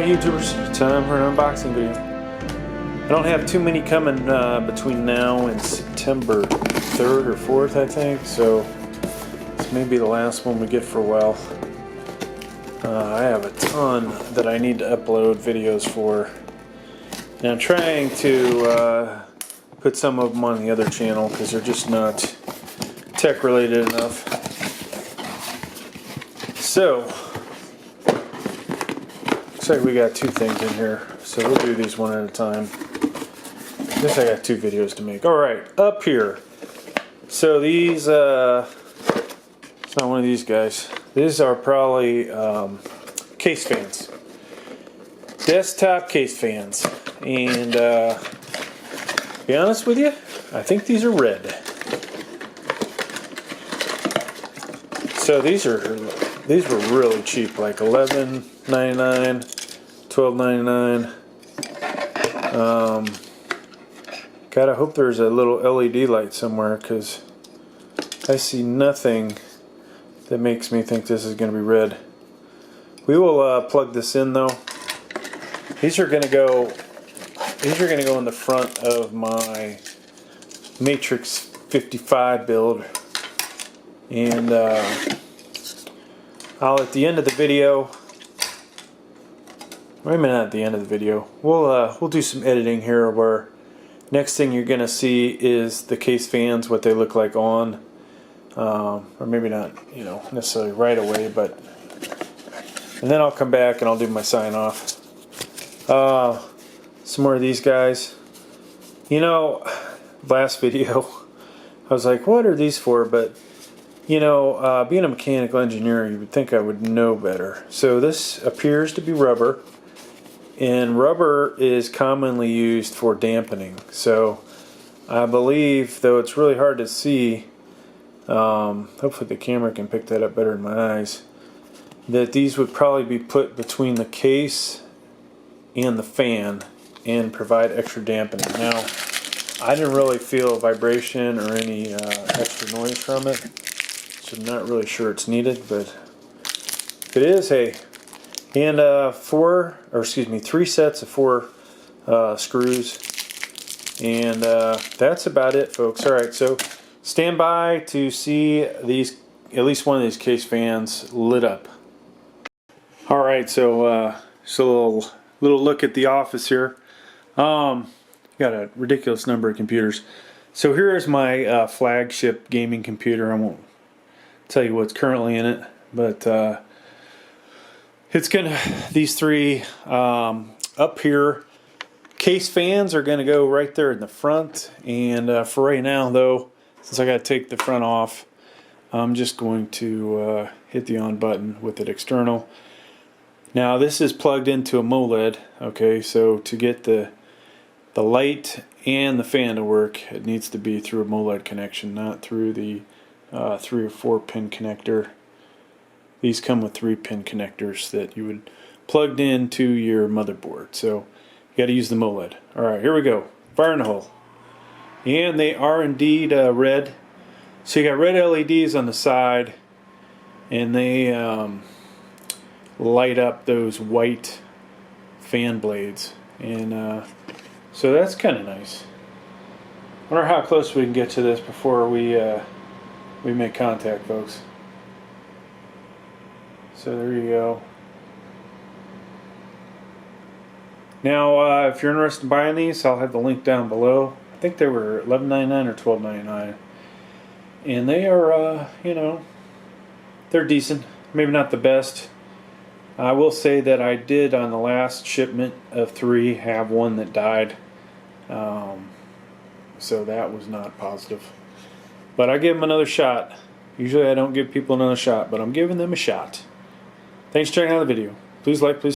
Alright YouTubers, time for an unboxing video. I don't have too many coming between now and September 3rd or 4th I think, so this may be the last one we get for a while. I have a ton that I need to upload videos for, and I'm trying to put some of them on the other channel because they're just not tech related enough. So looks like we got two things in here, so we'll do these one at a time. I guess I got two videos to make. Alright, Uphere. So these, it's not one of these guys. These are probably case fans. Desktop case fans. And to be honest with you, I think these are red. So these were really cheap, like $11.99, $12.99. God, I hope there's a little LED light somewhere because I see nothing that makes me think this is going to be red. We will plug this in though. These are going to go in the front of my Matrix 55 build, and I'll at the end of the video. Wait a minute, at the end of the video, we'll do some editing here where next thing you're gonna see is the case fans, what they look like on, or maybe not, you know, necessarily right away, but and then I'll come back and I'll do my sign off. Some more of these guys. You know, last video I was like, what are these for? But you know, being a mechanical engineer, you would think I would know better. So this appears to be rubber, and rubber is commonly used for dampening. So I believe, though it's really hard to see, hopefully the camera can pick that up better in my eyes, that these would probably be put between the case and the fan and provide extra dampening. Now, I didn't really feel vibration or any extra noise from it, so I'm not really sure it's needed, but if it is, hey. And three sets of four screws, and that's about it, folks. Alright, so stand by to see these, at least one of these case fans lit up. Alright, so just a little look at the office here. Got a ridiculous number of computers. So here is my flagship gaming computer. I won't tell you what's currently in it, but it's gonna, these three Uphere case fans are gonna go right there in the front, and for right now though, since I gotta take the front off, I'm just going to hit the on button with it external. Now this is plugged into a MOLED, okay, so to get the light and the fan to work, it needs to be through a MOLED connection, not through the 3 or 4 pin connector. These come with 3 pin connectors that you would plugged into your motherboard, so you got to use the MOLED. Alright, here we go. Fire in the hole. And they are indeed red. So you got red LEDs on the side, and they light up those white fan blades, and so that's kind of nice. I wonder how close we can get to this before we make contact, folks. So there you go. Now, if you're interested in buying these, I'll have the link down below. I think they were $11.99 or $12.99, and they are, you know, they're decent. Maybe not the best. I will say that I did, on the last shipment of 3, have one that died. So that was not positive. But I give them another shot. Usually I don't give people another shot, but I'm giving them a shot. Thanks for checking out the video. Please like, please